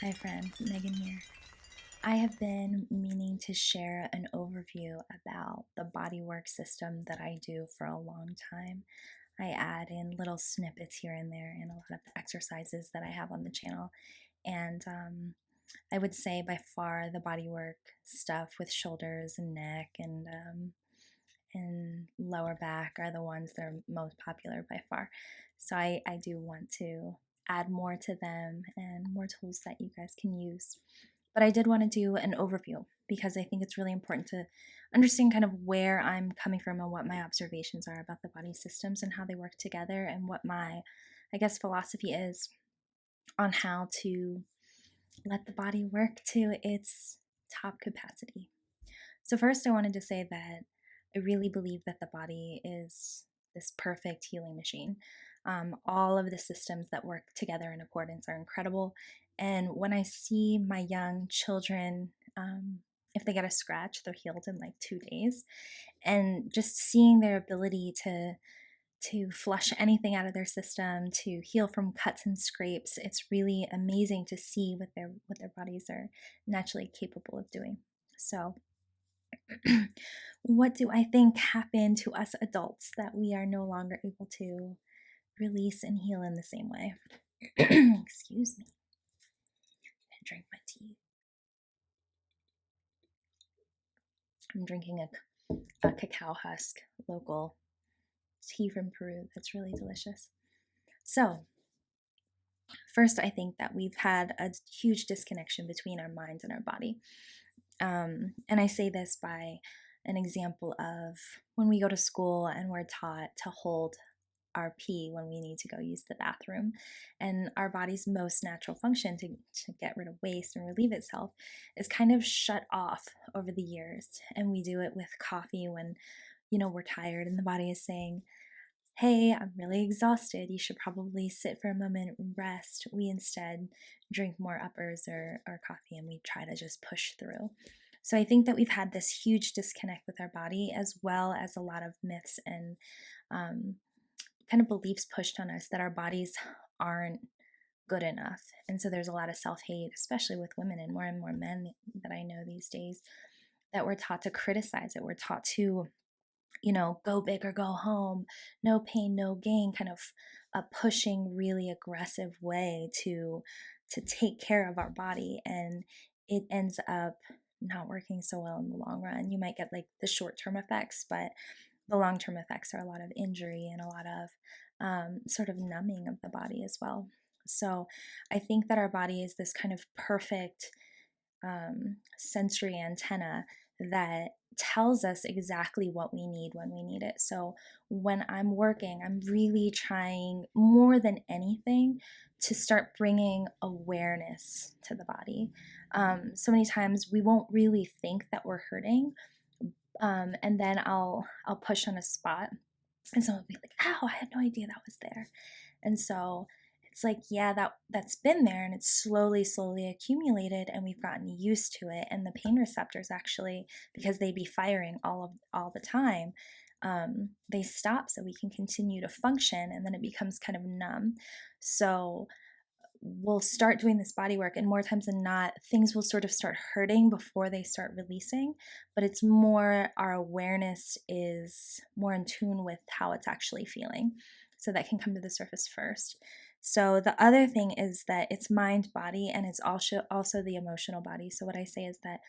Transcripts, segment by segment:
Hi friend, Megan here. I have been meaning to share an overview about the bodywork system that I do for a long time. I add in little snippets here and there in a lot of the exercises that I have on the channel. And I would say by far the bodywork stuff with shoulders and neck and lower back are the ones that are most popular by far. So I do want to add more to them and more tools that you guys can use. But I did want to do an overview because I think it's really important to understand kind of where I'm coming from and what my observations are about the body systems and how they work together and what my, I guess, philosophy is on how to let the body work to its top capacity. So, first, I wanted to say that I really believe that the body is this perfect healing machine. All of the systems that work together in accordance are incredible. And when I see my young children, if they get a scratch, they're healed in like 2 days. And just seeing their ability to flush anything out of their system, to heal from cuts and scrapes, it's really amazing to see what their bodies are naturally capable of doing. So what do I think happened to us adults that we are no longer able to release and heal in the same way? Excuse me. I drink my tea. I'm drinking a cacao husk, local tea from Peru that's really delicious. So, first, I think that we've had a huge disconnection between our minds and our body. And I say this by an example of when we go to school and we're taught to hold our pee when we need to go use the bathroom. And our body's most natural function to get rid of waste and relieve itself is kind of shut off over the years. And we do it with coffee when, we're tired and the body is saying, hey, I'm really exhausted. You should probably sit for a moment and rest. We instead drink more uppers or coffee and we try to just push through. So I think that we've had this huge disconnect with our body, as well as a lot of myths and kind of beliefs pushed on us that our bodies aren't good enough. And so there's a lot of self hate, especially with women and more men that I know these days, that we're taught to criticize it. We're taught to go big or go home, no pain, no gain, kind of a pushing, really aggressive way to take care of our body. And it ends up not working so well in the long run. You might get like the short-term effects, but the long-term effects are a lot of injury and a lot of sort of numbing of the body as well. So I think that our body is this kind of perfect sensory antenna that tells us exactly what we need when we need it. So when I'm working, I'm really trying more than anything to start bringing awareness to the body. So many times we won't really think that we're hurting, and then I'll push on a spot, and someone will be like, "Ow! I had no idea that was there." And so it's like, yeah, that's been there and it's slowly accumulated and we've gotten used to it. And the pain receptors actually, because they be firing all the time, they stop so we can continue to function, and then it becomes kind of numb. So we'll start doing this body work, and more times than not, things will sort of start hurting before they start releasing. But it's more our awareness is more in tune with how it's actually feeling. So that can come to the surface first. So the other thing is that it's mind, body, and it's also the emotional body. So what I say is that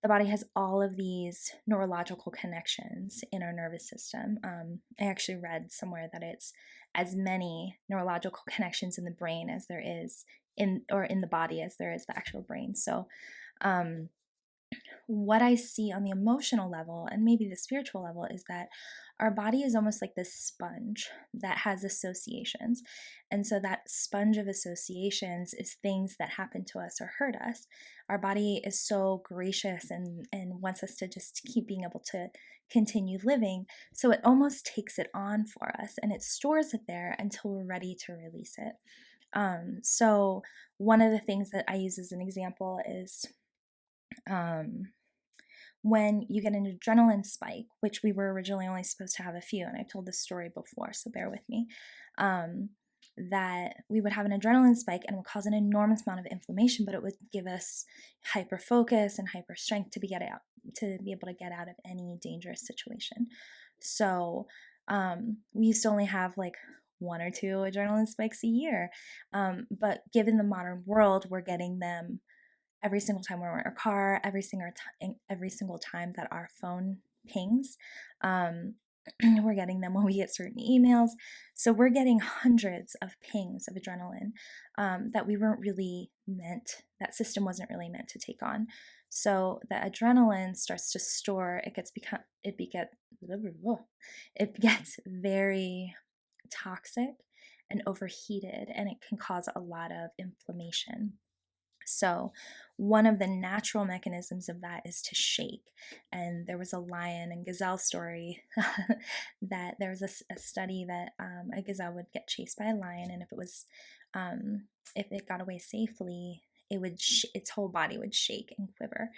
the body has all of these neurological connections in our nervous system. I actually read somewhere that it's as many neurological connections in the brain as there is in the body as there is the actual brain. So um, what I see on the emotional level and maybe the spiritual level is that our body is almost like this sponge that has associations. And so that sponge of associations is things that happen to us or hurt us. Our body is so gracious and wants us to just keep being able to continue living. So it almost takes it on for us and it stores it there until we're ready to release it. So one of the things that I use as an example is um, when you get an adrenaline spike, which we were originally only supposed to have a few, and I've told this story before, so bear with me. that we would have an adrenaline spike and it would cause an enormous amount of inflammation, but it would give us hyper focus and hyper strength to be able to get out of any dangerous situation. So we used to only have like 1 or 2 adrenaline spikes a year, but given the modern world, we're getting them every single time we're in our car, every single time that our phone pings. We're getting them when we get certain emails. So we're getting hundreds of pings of adrenaline that system wasn't really meant to take on. So the adrenaline starts to store, it gets very toxic and overheated, and it can cause a lot of inflammation. So, one of the natural mechanisms of that is to shake. And there was a lion and gazelle story that there was a study that a gazelle would get chased by a lion, and if it got away safely, its whole body would shake and quiver.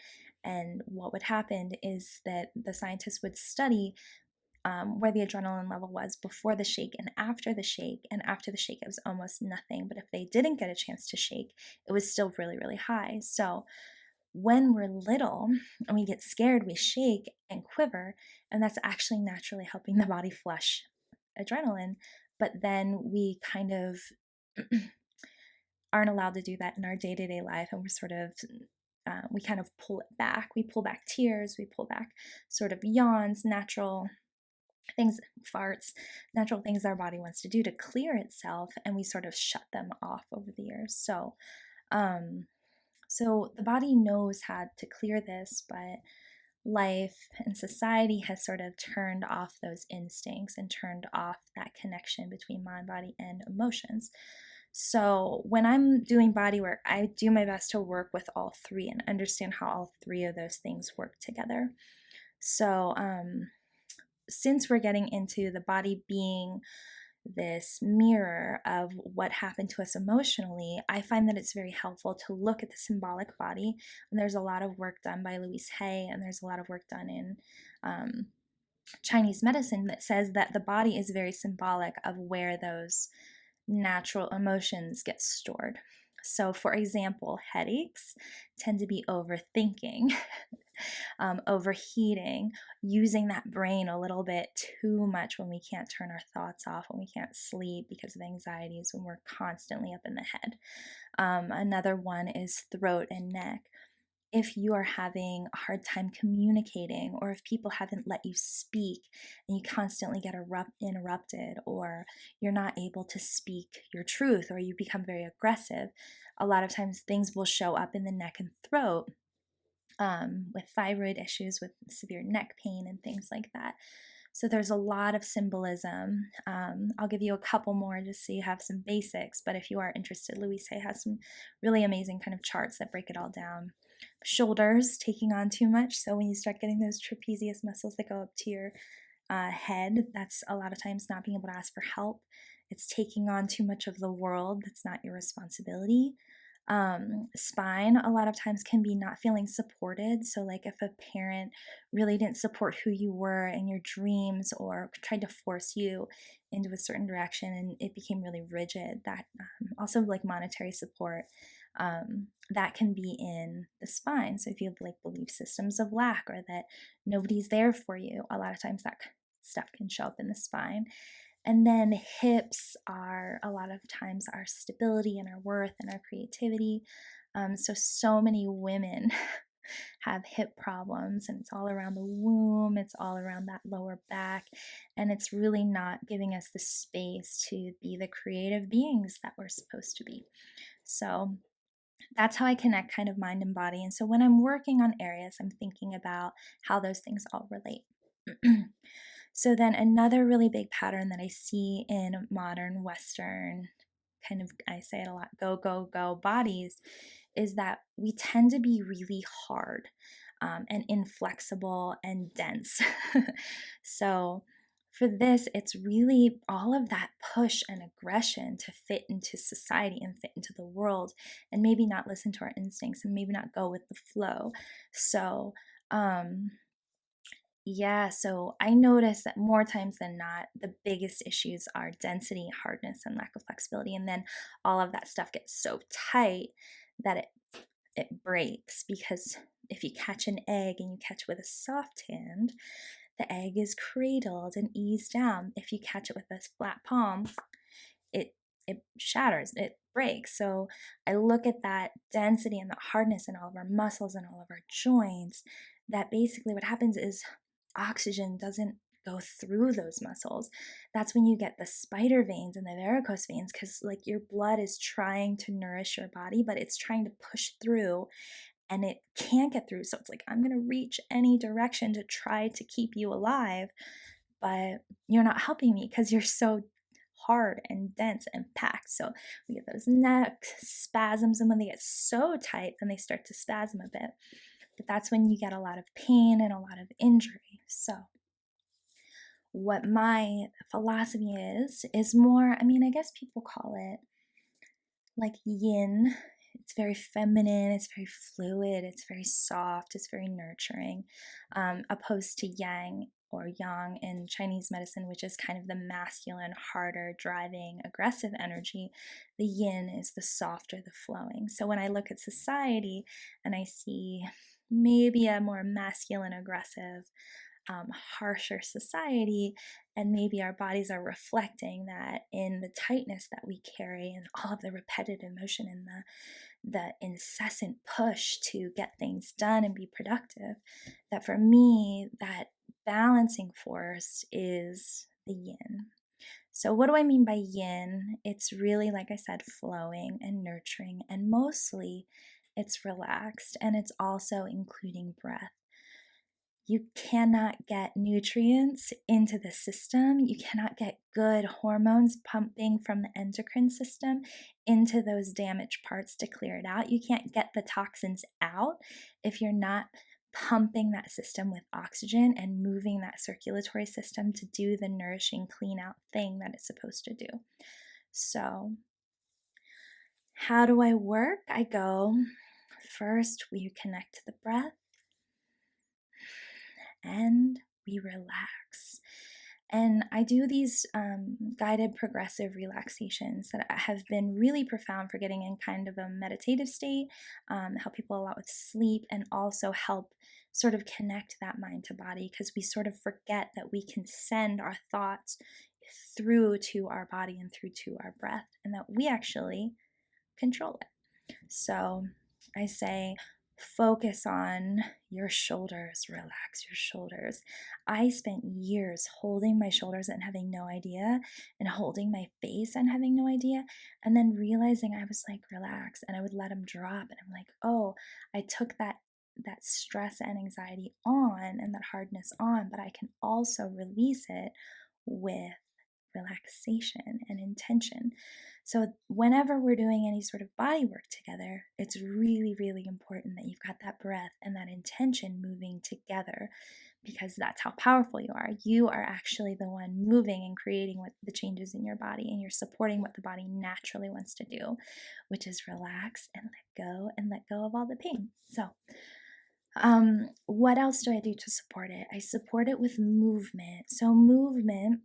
And what would happen is that the scientists would study where the adrenaline level was before the shake and after the shake. And after the shake, it was almost nothing. But if they didn't get a chance to shake, it was still really, really high. So when we're little and we get scared, we shake and quiver. And that's actually naturally helping the body flush adrenaline. But then we kind of aren't allowed to do that in our day-to-day life. And we're sort of we kind of pull it back. We pull back tears. We pull back sort of yawns, natural things, farts, natural things our body wants to do to clear itself, and we sort of shut them off over the years. So the body knows how to clear this, but life and society has sort of turned off those instincts and turned off that connection between mind, body, and emotions. So when I'm doing body work, I do my best to work with all three and understand how all three of those things work together. So since we're getting into the body being this mirror of what happened to us emotionally, I find that it's very helpful to look at the symbolic body. And there's a lot of work done by Louise Hay, and there's a lot of work done in Chinese medicine that says that the body is very symbolic of where those natural emotions get stored. So, for example, headaches tend to be overthinking, overheating, using that brain a little bit too much when we can't turn our thoughts off, when we can't sleep because of anxieties, when we're constantly up in the head. Another one is throat and neck. If you are having a hard time communicating, or if people haven't let you speak and you constantly get interrupted, or you're not able to speak your truth, or you become very aggressive, a lot of times things will show up in the neck and throat, with thyroid issues, with severe neck pain and things like that. So there's a lot of symbolism. I'll give you a couple more just so you have some basics, but if you are interested, Louise Hay has some really amazing kind of charts that break it all down. Shoulders, taking on too much. So when you start getting those trapezius muscles that go up to your head, that's a lot of times not being able to ask for help. It's taking on too much of the world that's not your responsibility. Spine, a lot of times, can be not feeling supported. So like if a parent really didn't support who you were in your dreams, or tried to force you into a certain direction and it became really rigid, that also like monetary support, that can be in the spine. So if you have like belief systems of lack, or that nobody's there for you, a lot of times that stuff can show up in the spine. And then hips are a lot of times our stability and our worth and our creativity. So many women have hip problems, and it's all around the womb, it's all around that lower back, and it's really not giving us the space to be the creative beings that we're supposed to be. So that's how I connect kind of mind and body. And so when I'm working on areas, I'm thinking about how those things all relate. So then another really big pattern that I see in modern Western, kind of, I say it a lot, go, go, go bodies, is that we tend to be really hard and inflexible and dense. So for this, it's really all of that push and aggression to fit into society and fit into the world, and maybe not listen to our instincts and maybe not go with the flow. So, Yeah, so I notice that more times than not, the biggest issues are density, hardness, and lack of flexibility. And then all of that stuff gets so tight that it breaks, because if you catch an egg and you catch it with a soft hand, the egg is cradled and eased down. If you catch it with a flat palm, it it shatters, it breaks. So I look at that density and the hardness in all of our muscles and all of our joints, that basically what happens is oxygen doesn't go through those muscles. That's when you get the spider veins and the varicose veins, because like your blood is trying to nourish your body, but it's trying to push through and it can't get through. So it's like, I'm going to reach any direction to try to keep you alive, but you're not helping me because you're so hard and dense and packed. So we get those neck spasms, and when they get so tight, then they start to spasm a bit. But that's when you get a lot of pain and a lot of injury. So what my philosophy is more, I mean, I guess people call it like yin. It's very feminine, it's very fluid, it's very soft, it's very nurturing, opposed to yang or yang in Chinese medicine, which is kind of the masculine, harder, driving, aggressive energy. The yin is the softer, the flowing. So when I look at society and I see maybe a more masculine, aggressive, harsher society, and maybe our bodies are reflecting that in the tightness that we carry and all of the repetitive motion and the incessant push to get things done and be productive, that for me, that balancing force is the yin. So what do I mean by yin? It's really, like I said, flowing and nurturing, and mostly it's relaxed, and it's also including breath. You cannot get nutrients into the system. You cannot get good hormones pumping from the endocrine system into those damaged parts to clear it out. You can't get the toxins out if you're not pumping that system with oxygen and moving that circulatory system to do the nourishing, clean out thing that it's supposed to do. So, how do I work? I go first, we connect to the breath and we relax. And I do these guided progressive relaxations that have been really profound for getting in kind of a meditative state, help people a lot with sleep, and also help sort of connect that mind to body, because we sort of forget that we can send our thoughts through to our body and through to our breath, and that we actually control it. So I say, focus on your shoulders, relax your shoulders. I spent years holding my shoulders and having no idea, and holding my face and having no idea, and then realizing I was like, relax, and I would let them drop, and I'm like, oh, I took that stress and anxiety on and that hardness on, but I can also release it with relaxation and intention. So, whenever we're doing any sort of body work together, it's really, really important that you've got that breath and that intention moving together, because that's how powerful you are. You are actually the one moving and creating what the changes in your body, and you're supporting what the body naturally wants to do, which is relax and let go of all the pain. So, what else do I do to support it? I support it with movement. So, movement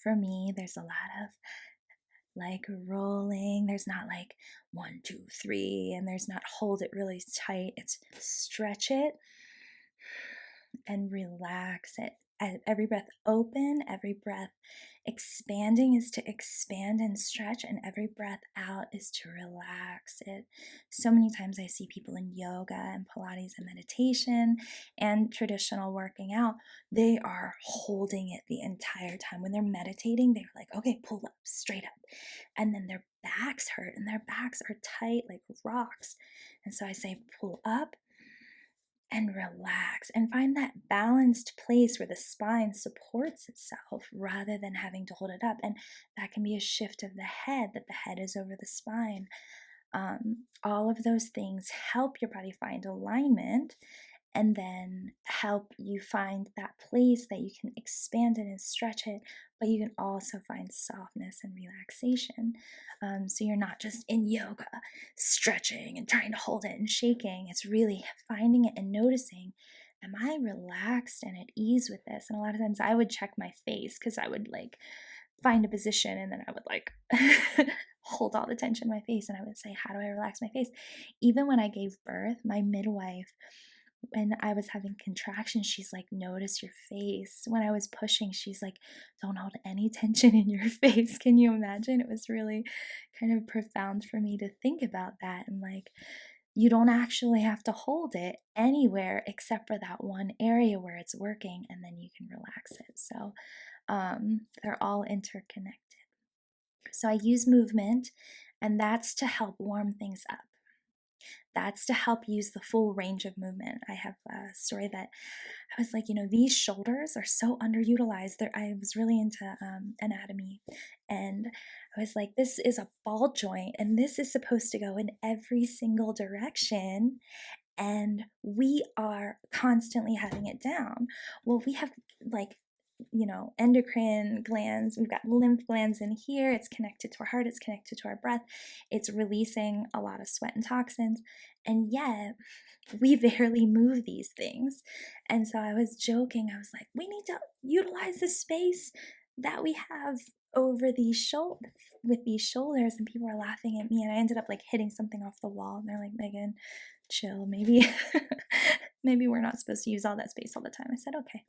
for me, there's a lot of like rolling. There's not like 1, 2, 3, and there's not hold it really tight. It's stretch it and relax it. At every breath open, every breath expanding is to expand and stretch, and every breath out is to relax it. So many times I see people in yoga and Pilates and meditation and traditional working out, they are holding it the entire time. When they're meditating, they're like, okay, pull up, straight up. And then their backs hurt and their backs are tight like rocks. And so I say, pull up and relax and find that balanced place where the spine supports itself rather than having to hold it up. And that can be a shift of the head, that the head is over the spine. All of those things help your body find alignment, and then help you find that place that you can expand it and stretch it, but you can also find softness and relaxation. So you're not just in yoga stretching and trying to hold it and shaking. It's really finding it and noticing am I relaxed and at ease with this? And a lot of times I would check my face, because I would like find a position and then I would like hold all the tension in my face, and I would say, how do I relax my face? Even when I gave birth, my midwife, when I was having contractions, she's like, notice your face. When I was pushing, she's like, don't hold any tension in your face. Can you imagine? It was really kind of profound for me to think about that. And like, you don't actually have to hold it anywhere except for that one area where it's working, and then you can relax it. So they're all interconnected. So I use movement, and that's to help warm things up. That's to help use the full range of movement. I have a story that I was like, these shoulders are so underutilized. I was really into anatomy, and I was like, this is a ball joint, and this is supposed to go in every single direction, and we are constantly having it down. Well, we have like, endocrine glands, we've got lymph glands in here, it's connected to our heart, it's connected to our breath, it's releasing a lot of sweat and toxins, and yet we barely move these things. And so I was joking, I was like, we need to utilize the space that we have over these with these shoulders. And people were laughing at me, and I ended up like hitting something off the wall, and they're like, Megan, chill, maybe maybe we're not supposed to use all that space all the time. I said, okay.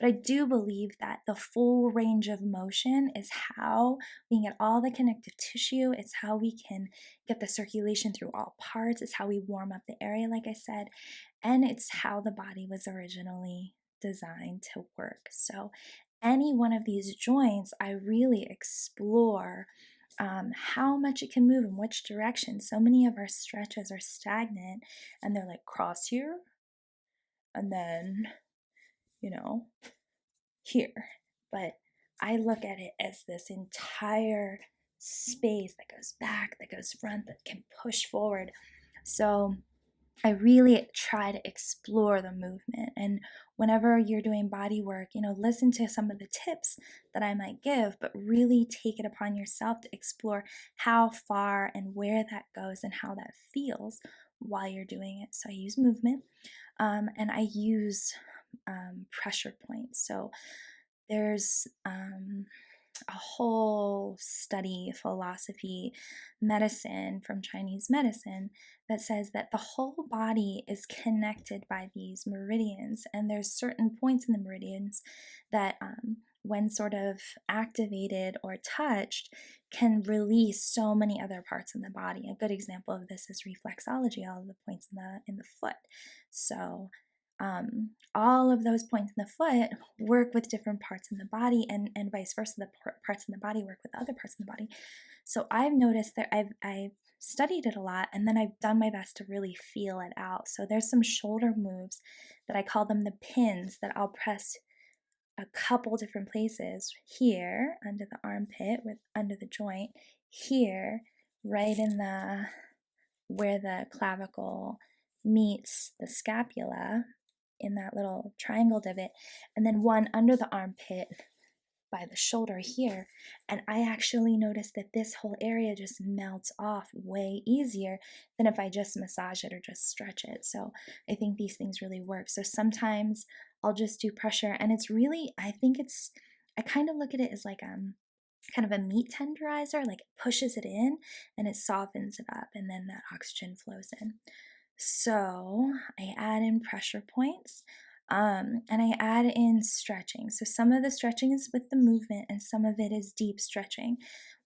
But I do believe that the full range of motion is how we can get all the connective tissue. It's how we can get the circulation through all parts. It's how we warm up the area, like I said. And it's how the body was originally designed to work. So any one of these joints, I really explore how much it can move in which direction. So many of our stretches are stagnant, and they're like cross here, and then, here. But I look at it as this entire space that goes back, that goes front, that can push forward. So I really try to explore the movement. And whenever you're doing body work, listen to some of the tips that I might give, but really take it upon yourself to explore how far and where that goes and how that feels while you're doing it. So I use movement, and I use pressure points. So there's a whole study, philosophy, medicine from Chinese medicine that says that the whole body is connected by these meridians, and there's certain points in the meridians that when sort of activated or touched can release so many other parts in the body. A good example of this is reflexology, all of the points in the foot. So all of those points in the foot work with different parts in the body, and vice versa. The parts in the body work with other parts in the body. So I've noticed that I've studied it a lot, and then I've done my best to really feel it out. So there's some shoulder moves that I call them the pins, that I'll press a couple different places. Here under the armpit, under the joint, here right in the where the clavicle meets the scapula, in that little triangle divot, and then one under the armpit by the shoulder here. And I actually noticed that this whole area just melts off way easier than if I just massage it or just stretch it. So I think these things really work. So sometimes I'll just do pressure, and it's really, I kind of look at it as like kind of a meat tenderizer, like it pushes it in and it softens it up, and then that oxygen flows in. So I add in pressure points, and I add in stretching. So some of the stretching is with the movement, and some of it is deep stretching.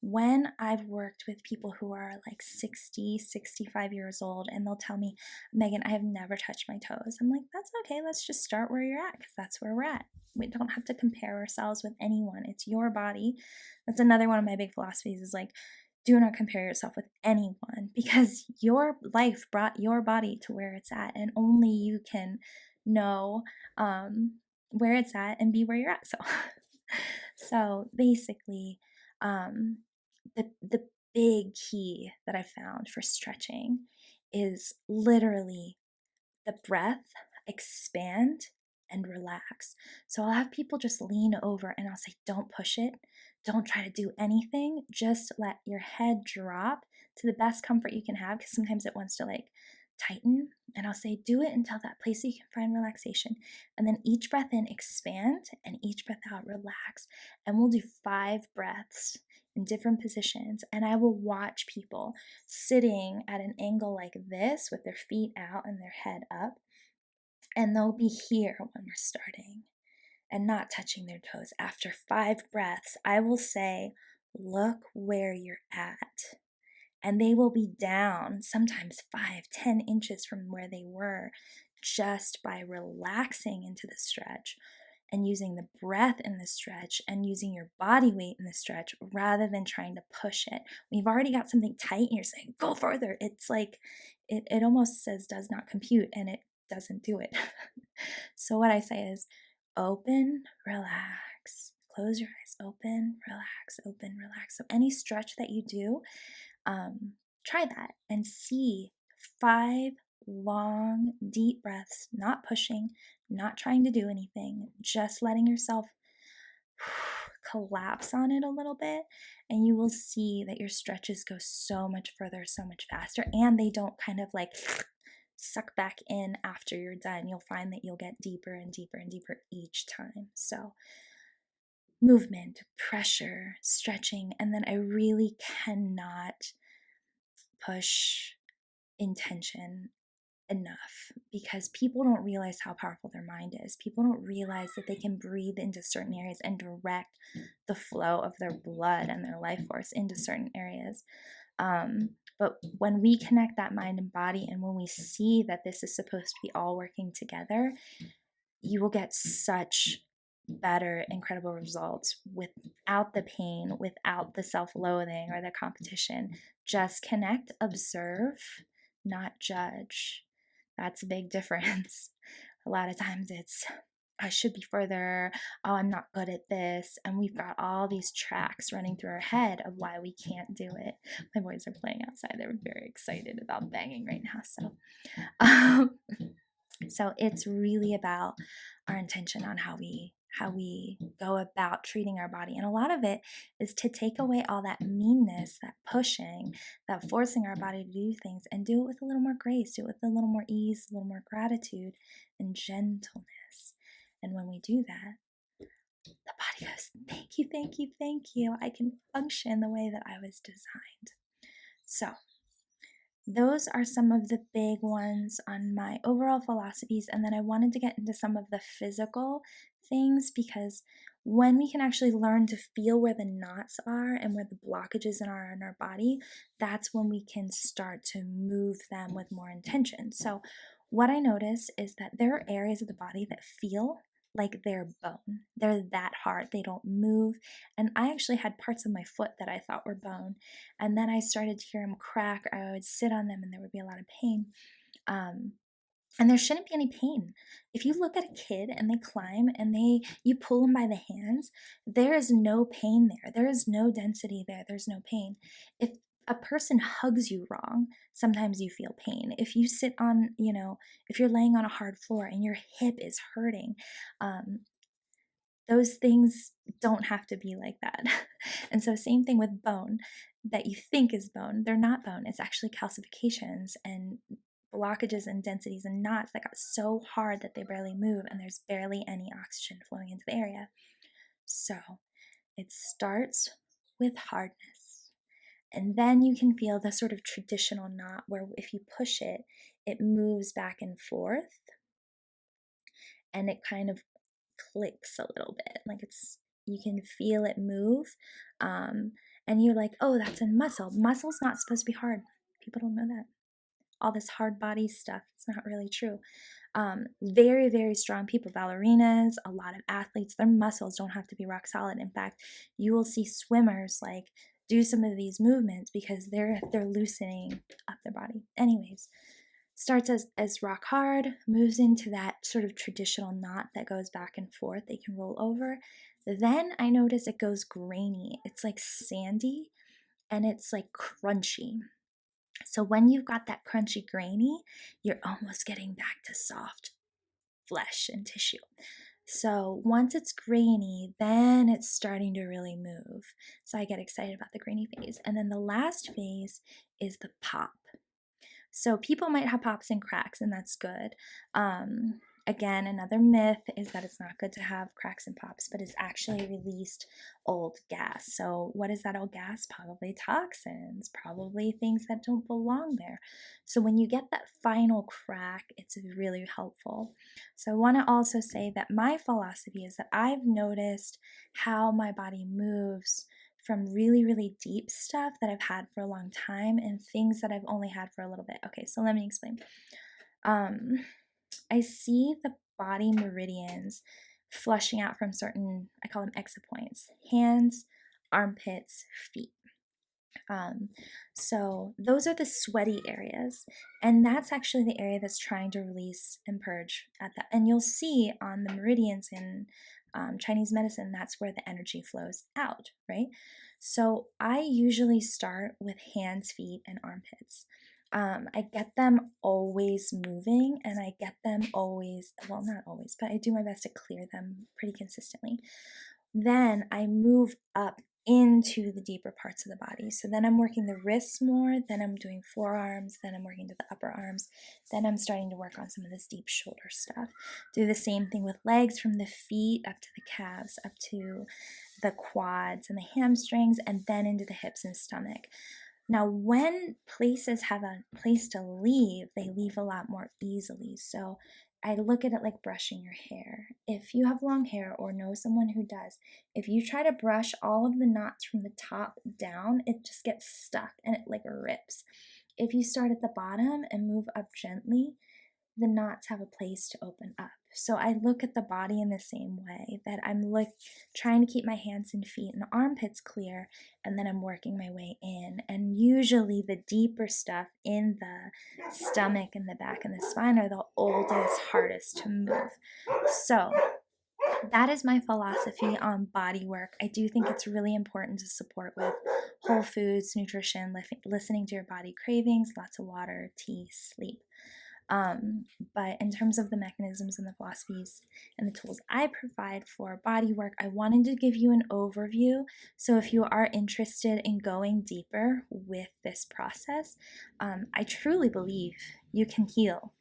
When I've worked with people who are like 60, 65 years old, and they'll tell me, Megan, I have never touched my toes. I'm like, that's okay. Let's just start where you're at, because that's where we're at. We don't have to compare ourselves with anyone. It's your body. That's another one of my big philosophies, is like, do not compare yourself with anyone, because your life brought your body to where it's at, and only you can know where it's at and be where you're at. So basically, the big key that I found for stretching is literally the breath, expand, and relax. So I'll have people just lean over, and I'll say, don't push it. Don't try to do anything. Just let your head drop to the best comfort you can have, because sometimes it wants to like tighten, and I'll say, do it until that place you can find relaxation. And then each breath in, expand, and each breath out, relax. And we'll do 5 breaths in different positions. And I will watch people sitting at an angle like this with their feet out and their head up. And they'll be here when we're starting and not touching their toes. After 5 breaths, I will say, look where you're at. And they will be down sometimes 5-10 inches from where they were just by relaxing into the stretch and using the breath in the stretch and using your body weight in the stretch rather than trying to push it. When you've already got something tight and you're saying, go further, it's like, it almost says does not compute, and it doesn't do it. So what I say is open, relax, close your eyes, open, relax. So any stretch that you do, try that and see 5 long, deep breaths, not pushing, not trying to do anything, just letting yourself collapse on it a little bit, and you will see that your stretches go so much further, so much faster, and they don't kind of like suck back in after you're done. You'll find that you'll get deeper and deeper and deeper each time. So movement, pressure, stretching, and then I really cannot push intention enough because people don't realize how powerful their mind is. People don't realize that they can breathe into certain areas and direct the flow of their blood and their life force into certain areas. But when we connect that mind and body, and when we see that this is supposed to be all working together, you will get such better, incredible results without the pain, without the self-loathing or the competition. Just connect, observe, not judge. That's a big difference. A lot of times it's, I should be further, oh, I'm not good at this. And we've got all these tracks running through our head of why we can't do it. My boys are playing outside. They're very excited about banging right now. So it's really about our intention on how we go about treating our body. And a lot of it is to take away all that meanness, that pushing, that forcing our body to do things, and do it with a little more grace, do it with a little more ease, a little more gratitude and gentleness. And when we do that, the body goes, thank you, thank you, thank you. I can function the way that I was designed. So those are some of the big ones on my overall philosophies. And then I wanted to get into some of the physical things, because when we can actually learn to feel where the knots are and where the blockages are in our body, that's when we can start to move them with more intention. So what I notice is that there are areas of the body that feel like they're bone. They're that hard. They don't move. And I actually had parts of my foot that I thought were bone. And then I started to hear them crack, or I would sit on them and there would be a lot of pain. And there shouldn't be any pain. If you look at a kid and they climb and you pull them by the hands, there is no pain there. There is no density there. There's no pain. If a person hugs you wrong, sometimes you feel pain. If you sit on, if you're laying on a hard floor and your hip is hurting, those things don't have to be like that. And so same thing with bone that you think is bone. They're not bone. It's actually calcifications and blockages and densities and knots that got so hard that they barely move, and there's barely any oxygen flowing into the area. So it starts with hardness. And then you can feel the sort of traditional knot where if you push it, it moves back and forth and it kind of clicks a little bit. Like you can feel it move. And you're like, oh, that's a muscle. Muscle's not supposed to be hard. People don't know that. All this hard body stuff, it's not really true. Very, very strong people, ballerinas, a lot of athletes, their muscles don't have to be rock solid. In fact, you will see swimmers like do some of these movements because they're loosening up their body. Anyways, starts as rock hard, moves into that sort of traditional knot that goes back and forth. They can roll over. Then I notice it goes grainy. It's like sandy and it's like crunchy. So when you've got that crunchy grainy, you're almost getting back to soft flesh and tissue. So once it's grainy, then it's starting to really move. So I get excited about the grainy phase. And then the last phase is the pop. So people might have pops and cracks, and that's good. Again, another myth is that it's not good to have cracks and pops, but it's actually released old gas. So what is that old gas? Probably toxins, probably things that don't belong there. So when you get that final crack, it's really helpful. So I want to also say that my philosophy is that I've noticed how my body moves from really, really deep stuff that I've had for a long time and things that I've only had for a little bit. Okay, so let me explain. I see the body meridians flushing out from certain, I call them exit points, hands, armpits, feet. So those are the sweaty areas, and that's actually the area that's trying to release and purge at that. And you'll see on the meridians in Chinese medicine, that's where the energy flows out, right? So I usually start with hands, feet, and armpits. I get them always moving, and I get them always, well, not always, but I do my best to clear them pretty consistently. Then I move up into the deeper parts of the body. So then I'm working the wrists more, then I'm doing forearms, then I'm working to the upper arms, then I'm starting to work on some of this deep shoulder stuff. Do the same thing with legs, from the feet up to the calves, up to the quads and the hamstrings, and then into the hips and stomach. Now, when places have a place to leave, they leave a lot more easily. So I look at it like brushing your hair. If you have long hair or know someone who does, if you try to brush all of the knots from the top down, it just gets stuck and it like rips. If you start at the bottom and move up gently, the knots have a place to open up. So I look at the body in the same way, that I'm trying to keep my hands and feet and armpits clear, and then I'm working my way in. And usually the deeper stuff in the stomach and the back and the spine are the oldest, hardest to move. So that is my philosophy on body work. I do think it's really important to support with whole foods, nutrition, listening to your body cravings, lots of water, tea, sleep. But in terms of the mechanisms and the philosophies and the tools I provide for body work, I wanted to give you an overview. So if you are interested in going deeper with this process, I truly believe you can heal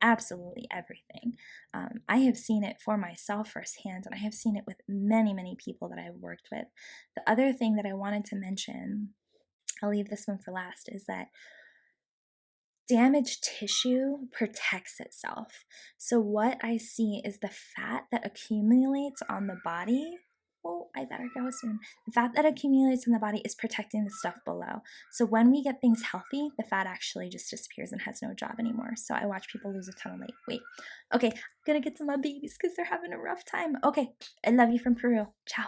absolutely everything. I have seen it for myself firsthand, and I have seen it with many, many people that I've worked with. The other thing that I wanted to mention, I'll leave this one for last, is that damaged tissue protects itself. So what I see is the fat that accumulates on the body. Oh, I better go soon. The fat that accumulates in the body is protecting the stuff below. So when we get things healthy, the fat actually just disappears and has no job anymore. So I watch people lose a ton of weight. Okay, I'm gonna get to my babies because they're having a rough time. Okay, I love you from Peru. Ciao.